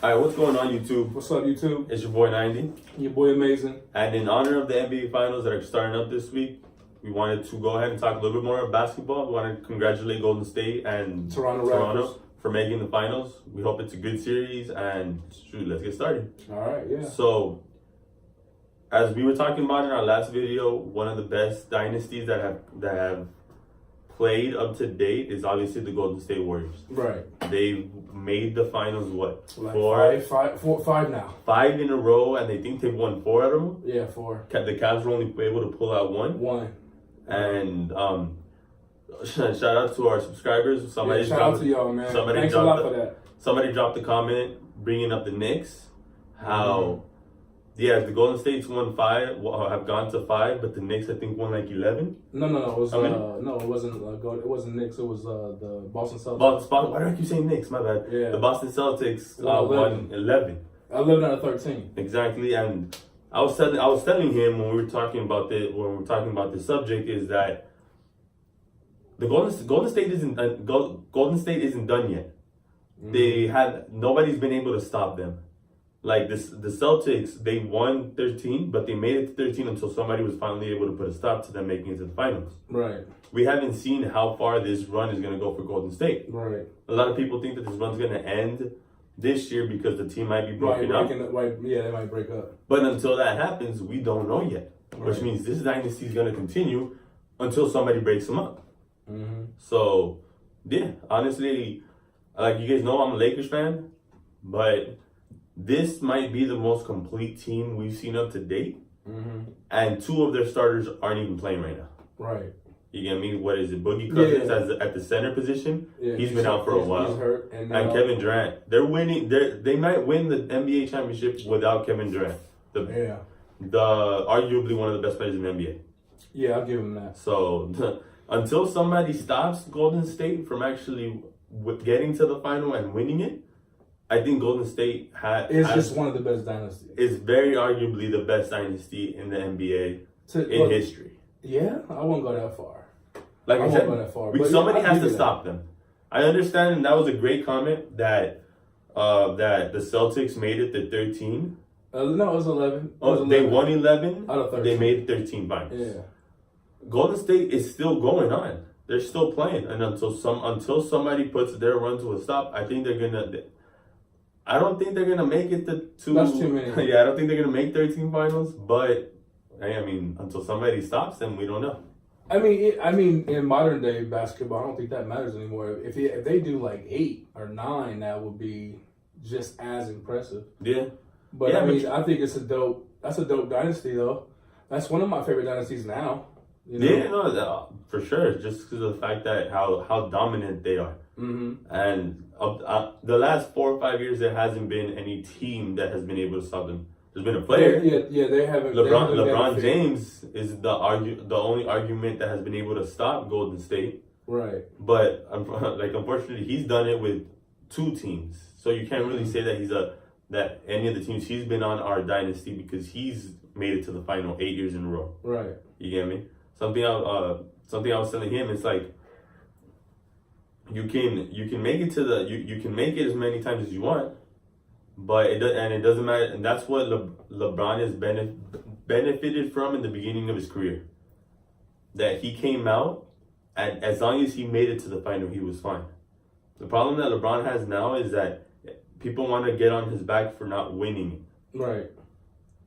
All right, what's going on, YouTube? What's up, YouTube? It's your boy 90. Your boy Amazing. And in honor of the NBA Finals that are starting up this week, we wanted to go ahead and talk a little bit more about basketball. We want to congratulate Golden State and Toronto for making the finals. We hope it's a good series, and shoot, let's get started. All right, yeah. So, as we were talking about in our last video, one of the best dynasties that have played up to date is obviously the Golden State Warriors. Right. They've made the finals, what? Like five now. 5 in a row, and they think they've won 4 out of them. Yeah, 4. The Cavs were only able to pull out 1. 1. And shout out to our subscribers. Shout out to y'all, man. Thanks a lot for that. Somebody dropped a comment bringing up the Knicks. How, yeah, the Golden State's won 5, have gone to 5, but the Knicks I think won like 11. No, it was no, it wasn't. It wasn't Knicks. It was the Boston Celtics. Why do I keep saying Knicks? My bad. Yeah. The Boston Celtics won 11. 11 out of 13. Exactly, and I was telling him when we were talking about this subject is that the Golden State isn't done yet. Nobody's been able to stop them. Like the Celtics, they won 13, but they made it to 13 until somebody was finally able to put a stop to them making it to the finals. Right. We haven't seen how far this run is going to go for Golden State. Right. A lot of people think that this run's going to end this year because the team might be broken up. Yeah, they might break up. But until that happens, we don't know yet. Right. Which means this dynasty is going to continue until somebody breaks them up. Mm-hmm. So, yeah, honestly, like you guys know, I'm a Lakers fan, but this might be the most complete team we've seen up to date. Mm-hmm. And 2 of their starters aren't even playing right now. Right. You get me? What is it? Boogie Cousins at the center position. Yeah, he's been out for a while. He's hurt. And Kevin Durant. They're winning. They might win the NBA championship without Kevin Durant. Arguably one of the best players in the NBA. Yeah, I'll give him that. So until somebody stops Golden State from actually getting to the final and winning it, I think Golden State is just one of the best dynasties. It's very arguably the best dynasty in the NBA in history. Yeah, I won't go that far. Like I said, go that far. Somebody has to stop them. I understand, and that was a great comment that the Celtics made it to 13. No, it was 11. They won 11 out of 13. They made 13 finals. Yeah. Golden State is still going on. They're still playing, and until somebody puts their run to a stop, I think they're gonna. I don't think they're gonna make it to 2. That's too many. Yeah, I don't think they're gonna make 13 finals. But I mean, until somebody stops them, we don't know. I mean, in modern day basketball, I don't think that matters anymore. If they do like 8 or 9, that would be just as impressive. Yeah. But yeah, I think that's a dope dynasty though. That's one of my favorite dynasties now. You know? Yeah, no, for sure. Just because of the fact that how dominant they are. Mm-hmm. And the last 4 or 5 years, there hasn't been any team that has been able to stop them. There's been a player. Yeah, they haven't. LeBron James is the only argument that has been able to stop Golden State. Right. But unfortunately, he's done it with 2 teams. So you can't really say that any of the teams he's been on are a dynasty because he's made it to the final 8 years in a row. Right. You get me? Something I was telling him, it's like you can make it to you can make it as many times as you want. But it doesn't matter, and that's what LeBron has benefited from in the beginning of his career. That he came out, and as long as he made it to the final, he was fine. The problem that LeBron has now is that people want to get on his back for not winning. Right.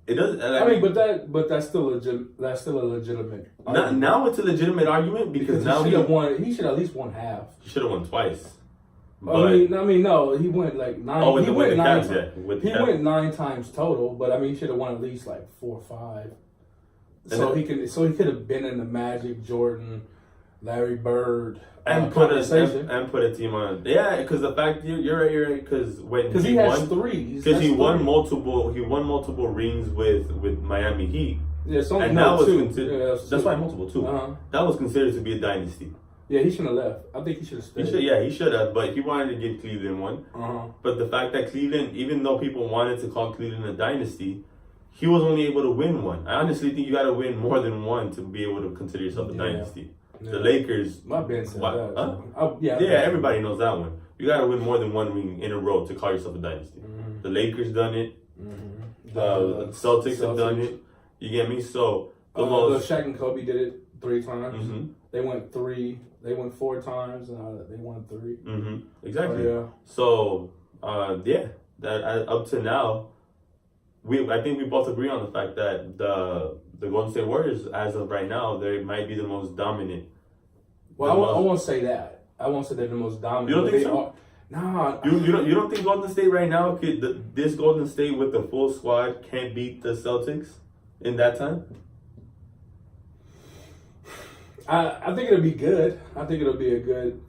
It doesn't. But that's still legit. That's still a legitimate. Now it's a legitimate argument because now he should have won. He should at least won half. He should have won twice. But, no, he went like 9. Oh, he went 9 times. Yeah, he went 9 times total, but I mean, he should have won at least like 4 or 5. He could have been in the Magic, Jordan, Larry Bird, and put a team on. Yeah, because the fact you're right. Because he has 3. Because he won multiple rings with Miami Heat. Yeah, and that was considered. That's why multiple too. That was considered to be a dynasty. Yeah, he shouldn't have left. I think he should have stayed. He should have, but he wanted to give Cleveland one. But the fact that Cleveland, even though people wanted to call Cleveland a dynasty, he was only able to win 1. I honestly think you got to win more than 1 to be able to consider yourself a dynasty. Yeah. The Lakers. My Ben said that. Everybody knows that one. You got to win more than 1 ring in a row to call yourself a dynasty. The Lakers done it. Mm-hmm. The Celtics have done it. You get me? So the Shaq and Kobe did it 3 times. Mm-hmm. They went 3. They went 4 times, and they won 3. Mm-hmm. Exactly. Yeah. So that up to now, I think we both agree on the fact that the Golden State Warriors, as of right now, they might be the most dominant. Well, I won't say that. I won't say they're the most dominant. You don't think so? Nah. You don't think Golden State right now this Golden State with the full squad can't beat the Celtics in that time? I think it'll be good. I think it'll be a good.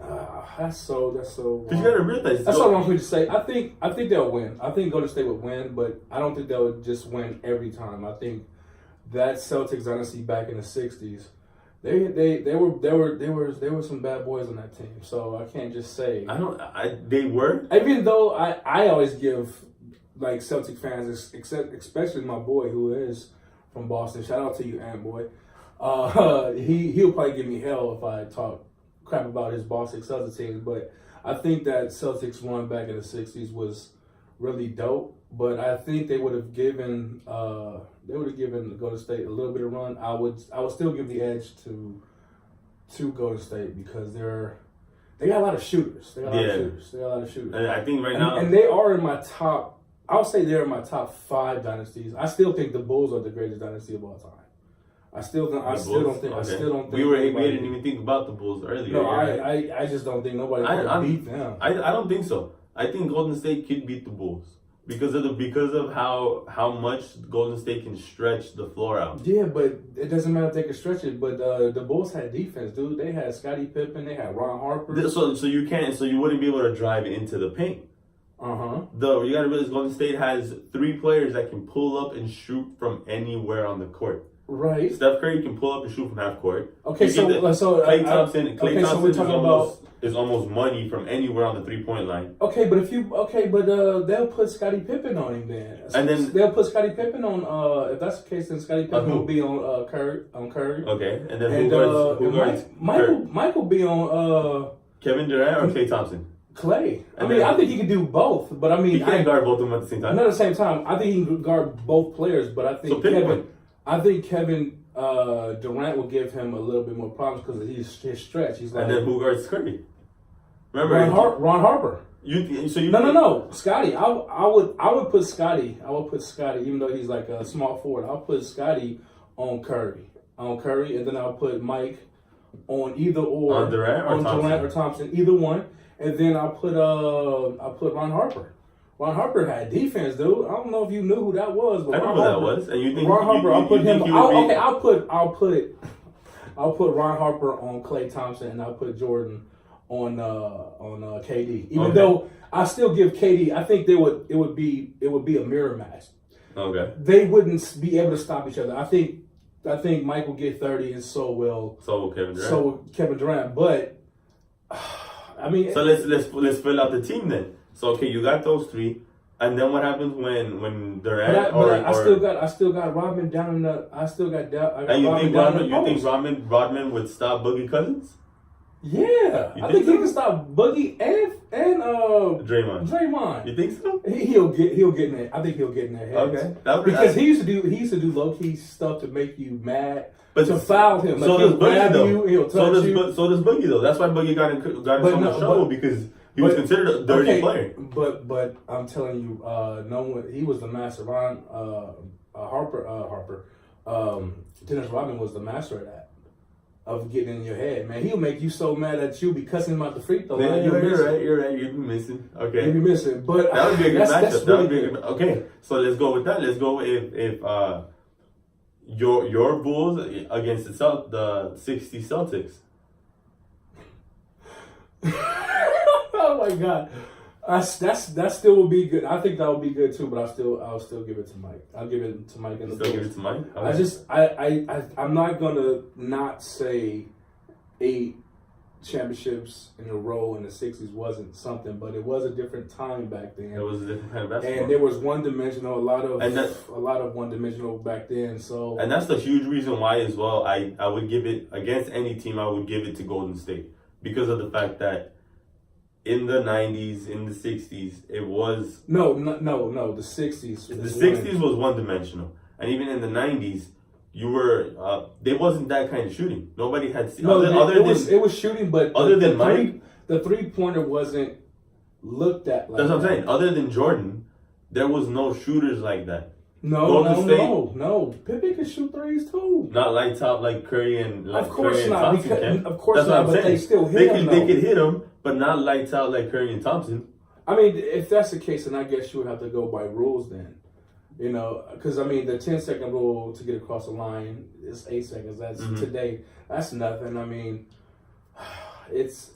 That's so. Because you gotta realize that's so wrong for me to say. I think they'll win. I think Golden State would win, but I don't think they'll just win every time. I think that Celtics dynasty back in the '60s, they were some bad boys on that team. So I can't just say. They were. Even though I always give like Celtic fans, especially my boy who is from Boston. Shout out to you, Ant Boy. He'll probably give me hell if I talk crap about his Boston Celtics teams, but I think that Celtics run back in the '60s was really dope. But I think they would have given Golden State a little bit of run. I would still give the edge to Golden State because they got a lot of shooters. They got a lot of shooters. And I think right now, and they are in my top. I'll say they're in my top 5 dynasties. I still think the Bulls are the greatest dynasty of all time. I still don't think. We didn't even think about the Bulls earlier. No, I just don't think nobody can beat them. I don't think so. I think Golden State could beat the Bulls because of how much Golden State can stretch the floor out. Yeah, but it doesn't matter if they can stretch it. But the Bulls had defense, dude. They had Scottie Pippen. They had Ron Harper. So you wouldn't be able to drive into the paint. Though you gotta realize Golden State has 3 players that can pull up and shoot from anywhere on the court. Right. Steph Curry can pull up and shoot from half court. Okay, so Klay Thompson is almost money from anywhere on the 3-point line. Okay, but they'll put Scottie Pippen on him then. And then they'll put Scottie Pippen on. If that's the case, then Scottie Pippen will be on Curry. Okay, and then who guards Mike will be on Kevin Durant or Klay Thompson? Klay. I think he can do both, but he can't guard both of them at the same time. Not at the same time. I think he can guard both players, but I think Kevin Durant will give him a little bit more problems because of his stretch. He's like, and then who guards Curry? Remember Ron Harper. No. Scotty. I would put Scotty. Even though he's like a small forward. I'll put Scotty on Curry, and then I'll put Mike on either or on Durant or Thompson, either one, and then I'll put Ron Harper. Ron Harper had defense, dude. I don't know if you knew who that was, but I know who that was. And you think Ron Harper? I'll put him. I'll put Ron Harper on Klay Thompson, and I'll put Jordan on KD. Even though I still give KD, I think it would be a mirror match. Okay. They wouldn't be able to stop each other. I think Mike will get 30, and so will Kevin Durant. But so let's fill out the team then. So okay, you got those 3, and then what happens when Durant I still got Rodman down in the. And you think Rodman would stop Boogie Cousins? Yeah, I think he can stop Boogie and Draymond. You think so? He'll get in there. I think he'll get in their heads. Okay. Because he used to do low key stuff to make you mad. But to foul him. So does Boogie though. He'll touch you. So does Boogie though. That's why Boogie got in so much trouble because he was considered a dirty player. But I'm telling you, he was the master. Dennis Rodman was the master of that. Of getting in your head, man. He'll make you so mad that you'll be cussing him out the free throw line. You're right. You'll be missing. Okay. You'll be missing. But that would be a good matchup. Okay. So let's go with that. Let's go if your Bulls against the 60 Celtics. Oh my God. That still would be good. I think that would be good too, but I'll still give it to Mike. I'll give it to Mike and the Bulls. Still give it to Mike? Okay. I'm not gonna not say 8 championships in a row in the 60s wasn't something, but it was a different time back then. It was a different kind of basketball. And there was a lot of one-dimensional back then. So and that's the huge reason why as well I would give it against any team. I would give it to Golden State because of the fact that in the 90s, in the 60s, it was No. The 60s. the 60s was one dimensional, and even in the 90s, you were there wasn't that kind of shooting. Nobody had it was shooting, but other than Mike, the 3-pointer wasn't looked at like that's what I'm that. saying. Other than Jordan, there was no shooters like that. No. Pippen can shoot threes too. Not lights out like Curry and of course Curry and not. Thompson can. Of course That's not. what I'm But saying. they still hit him. They could hit him, but not lights out like Curry and Thompson. I mean, if that's the case, then I guess you would have to go by rules then. You know, because I mean, the 10-second rule to get across the line is 8 seconds. That's today. That's nothing. I mean, it's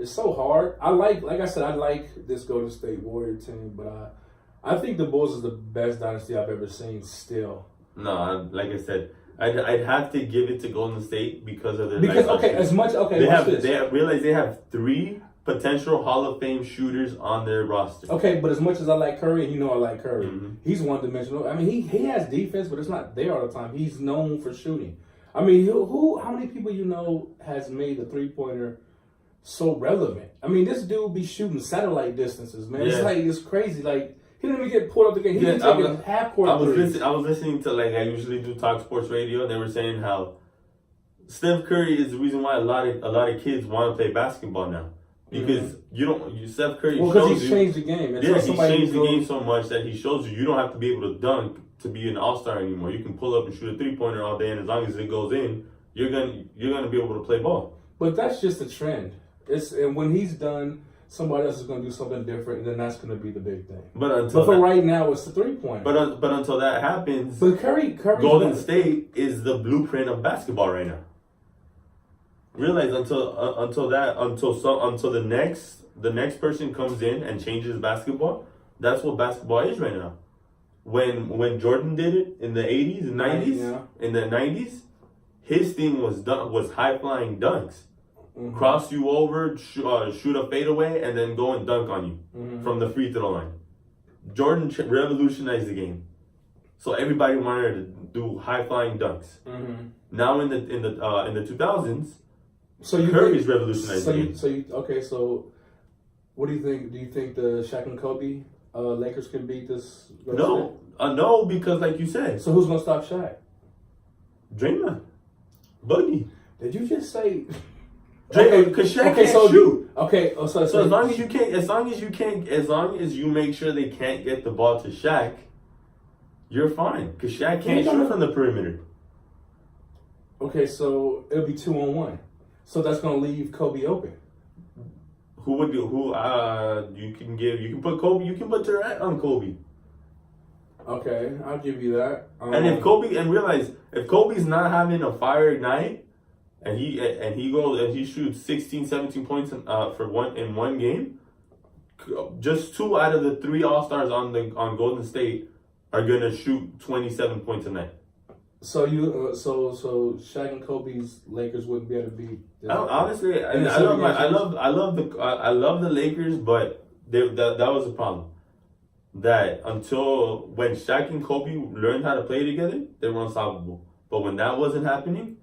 so hard. Like I said, I like this Golden State Warrior team, but I think the Bulls is the best dynasty I've ever seen. Still, No, like I said, I'd have to give it to Golden State because of their realize they have 3 potential Hall of Fame shooters on their roster. Okay, but as much as I like Curry, and you know I like Curry, he's one-dimensional. I mean, he has defense, but it's not there all the time. He's known for shooting. I mean, how many people you know has made the 3-pointer so relevant? I mean, this dude be shooting satellite distances, man. Yeah. It's like, it's crazy. Like, he didn't even get pulled up the game. He was taking half-court threes. I was listening to, like, I usually do Talk Sports Radio, and they were saying how Steph Curry is the reason why a lot of kids want to play basketball now. Because Steph Curry because he's changed the game. He's changed the game so much that he shows you don't have to be able to dunk to be an all-star anymore. You can pull up and shoot a 3-pointer all day, and as long as it goes in, you're gonna be able to play ball. But that's just a trend. And when he's done, somebody else is gonna do something different, and then that's gonna be the big thing. But for right now, it's the 3-pointer. But until that happens, Curry Golden State is the blueprint of basketball right now. Realize until the next person comes in and changes basketball, that's what basketball is right now. When Jordan did it in the 80s and 90s, in the 90s, his thing was high flying dunks, cross you over, shoot a fadeaway, and then go and dunk on you from the free throw line. Jordan revolutionized the game, so everybody wanted to do high flying dunks. Now in the 2000s. Curry's revolutionized the game. So what do you think? Do you think the Shaq and Kobe Lakers can beat this? No, because like you said. So who's gonna stop Shaq? Draymond, Boogie. Did you just say? Because Shaq can't shoot. So as long as you make sure they can't get the ball to Shaq, you're fine. Because Shaq can't shoot from the perimeter. Okay, so it'll be 2-on-1. So that's gonna leave Kobe open. You can put Kobe, you can put Durant on Kobe. Okay, I'll give you that. And if Kobe's not having a fire night, and he goes and he shoots 16, 17 points in one game, just 2 out of the 3 All-Stars on Golden State are gonna shoot 27 points a night. So so Shaq and Kobe's Lakers wouldn't be able to beat. Honestly, I love the Lakers, but that was the problem. That until when Shaq and Kobe learned how to play together, they were unstoppable. But when that wasn't happening,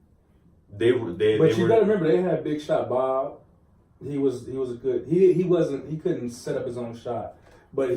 they were. But you gotta remember, they had Big Shot Bob. He was a good. He couldn't set up his own shot, but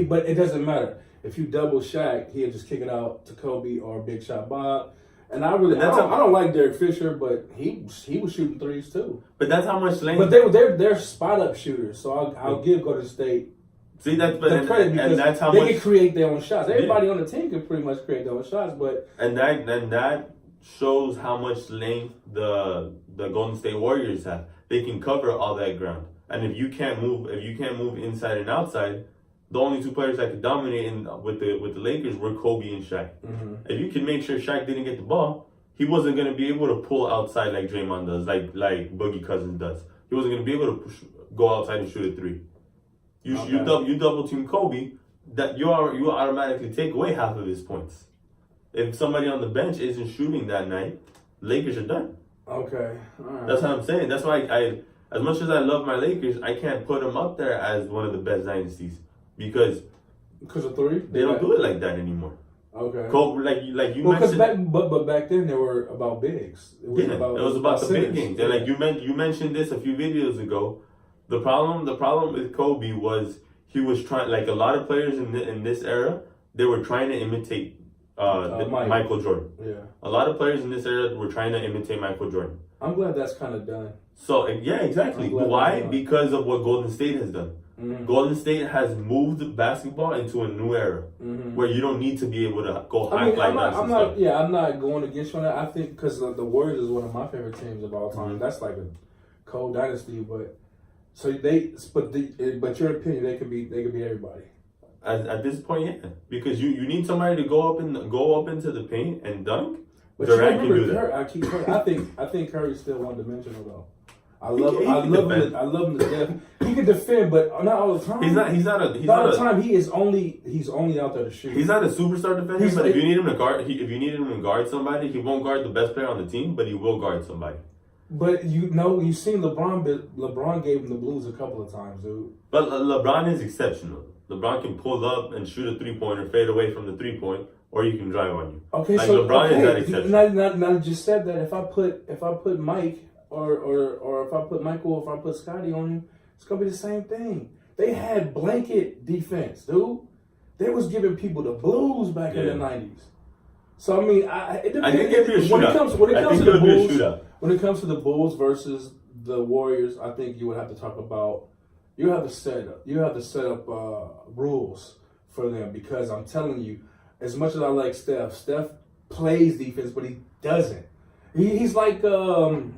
but it doesn't matter. If you double Shaq, he'll just kick it out to Kobe or Big Shot Bob. And I don't like Derek Fisher, but he was shooting threes too. But that's how much length. But they're spot up shooters, so I'll give Golden State. See that's credit because that's how they can create their own shots. Everybody on the team can pretty much create their own shots, but that shows how much length the Golden State Warriors have. They can cover all that ground, and if you can't move inside and outside. The only 2 players that could dominate with the Lakers were Kobe and Shaq. If you can make sure Shaq didn't get the ball, he wasn't going to be able to pull outside like Draymond does, like Boogie Cousins does. He wasn't going to be able to go outside and shoot a 3. You double team Kobe, that you automatically take away half of his points. If somebody on the bench isn't shooting that night, Lakers are done. Okay, all right. That's what I'm saying. That's why as much as I love my Lakers, I can't put them up there as one of the best dynasties. Because of 3? They don't do it like that anymore. Okay. Kobe, like you mentioned. But back then they were about bigs. It was about the big games. And like you mentioned this a few videos ago, The problem with Kobe was he was trying, like a lot of players in this era, they were trying to imitate Michael Jordan. Yeah. A lot of players in this era were trying to imitate Michael Jordan. I'm glad that's kind of done. So yeah, exactly. Why? Because of what Golden State has done. Mm-hmm. Golden State has moved basketball into a new era where you don't need to be able to go high fly dunks. I'm not going against you on that. I think because the Warriors is one of my favorite teams of all time. That's like a cold dynasty, but your opinion, they could be everybody. At this point, yeah, because you need somebody to go up into the paint and dunk. But Durant can do that. I think Curry's still one dimensional though. I love him to death. He can defend, but not all the time. He's not the time. He's only out there to shoot. He's not a superstar defender, but if you need him to guard, if you need him to guard somebody, he won't guard the best player on the team, but he will guard somebody. But you've seen LeBron gave him the blues a couple of times, dude. But LeBron is exceptional. LeBron can pull up and shoot a 3-pointer, fade away from the 3-point, or you can drive on you. Okay, like so LeBron is that exceptional. Now just said that if I put Mike or if I put Michael, if I put Scotty on him, it's gonna be the same thing. They had blanket defense, dude. They was giving people the blues back in the 90s. So I mean, I think it'd be a shootout. When it comes to the Bulls versus the Warriors, I think you would have to talk about. You have to set up rules for them because I'm telling you, as much as I like Steph plays defense, but he doesn't. He's like Harden.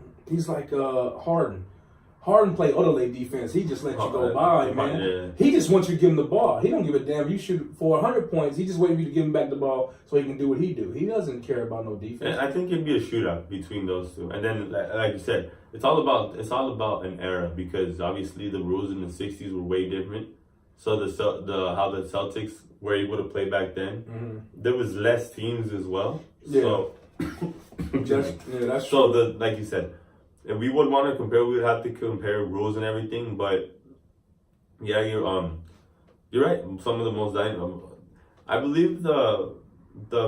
Harden play other defense. He just lets you go by, man. Yeah. He just wants you to give him the ball. He don't give a damn. You shoot for 100 points. He just waiting for you to give him back the ball so he can do what he do. He doesn't care about no defense. And I think it'd be a shootout between those two. And then, like you said, it's all about an era because obviously the rules in the '60s were way different. So how the Celtics were able to play back then, there was less teams as well. Yeah. So that's so true. Like you said. If we would want to compare, we would have to compare rules and everything. But yeah, you're right. Some of the most I believe the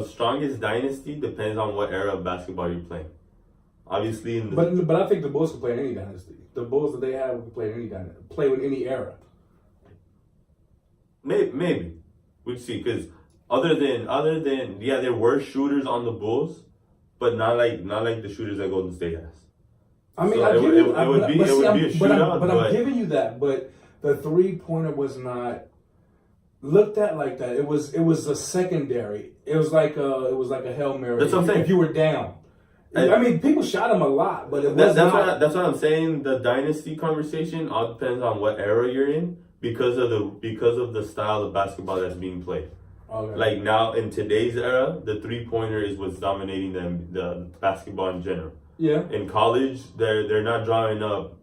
strongest dynasty depends on what era of basketball you're playing. Obviously, but I think the Bulls can play in any dynasty. The Bulls that they have can play in any dynasty, play in any era. Maybe we'd see because other than there were shooters on the Bulls, but not like the shooters that Golden State has. I mean, so it would be a shootout. But I'm giving you that. But the 3-pointer was not looked at like that. It was a secondary. It was like a Hail Mary. That's what I'm saying. If you were down, I mean, people shot him a lot, but that's what I'm saying. The dynasty conversation all depends on what era you're in because of the style of basketball that's being played. Okay. Like now in today's era, the 3-pointer is what's dominating the basketball in general. Yeah. In college, they're not drawing up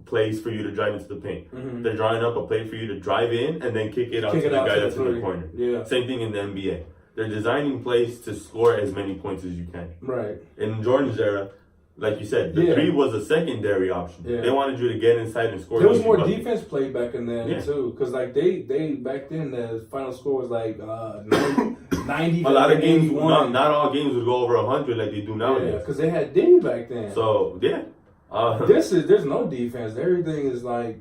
plays for you to drive into the paint. They're drawing up a play for you to drive in and then kick it out to the guy that's in the corner. Yeah. Same thing in the NBA. They're designing plays to score as many points as you can. Right. In Jordan's era, like you said, the 3 was a secondary option. Yeah. They wanted you to get inside and score. There was more defense played back in then too, because like they back then the final score was like 90. A lot of games, not all games would go over 100 like they do nowadays. Yeah, because they had D back then. So yeah, there's no defense. Everything is like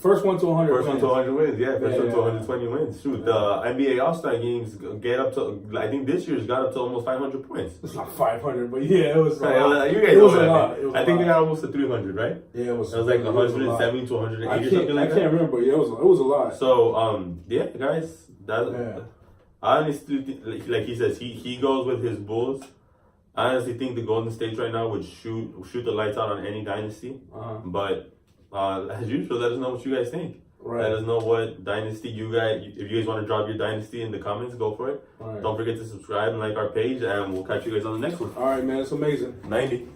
first one to 100. First one to 100 wins. Yeah, first one to 120 wins. Shoot, the NBA All-Star games get up to. I think this year's got up to almost 500 points. It's not 500, but yeah, it was. You guys know that. I think they got almost to 300, right? Yeah, it was. It was like 170 to 180 or something like that. I can't remember. Yeah, it was a lot. So yeah, guys, I honestly think, like he says, he goes with his Bulls. I honestly think the Golden State right now would shoot the lights out on any dynasty. But as usual, let us know what you guys think. Right. Let us know what dynasty if you guys want to drop your dynasty in the comments, go for it. Right. Don't forget to subscribe and like our page, and we'll catch you guys on the next one. All right, man. It's amazing. 90.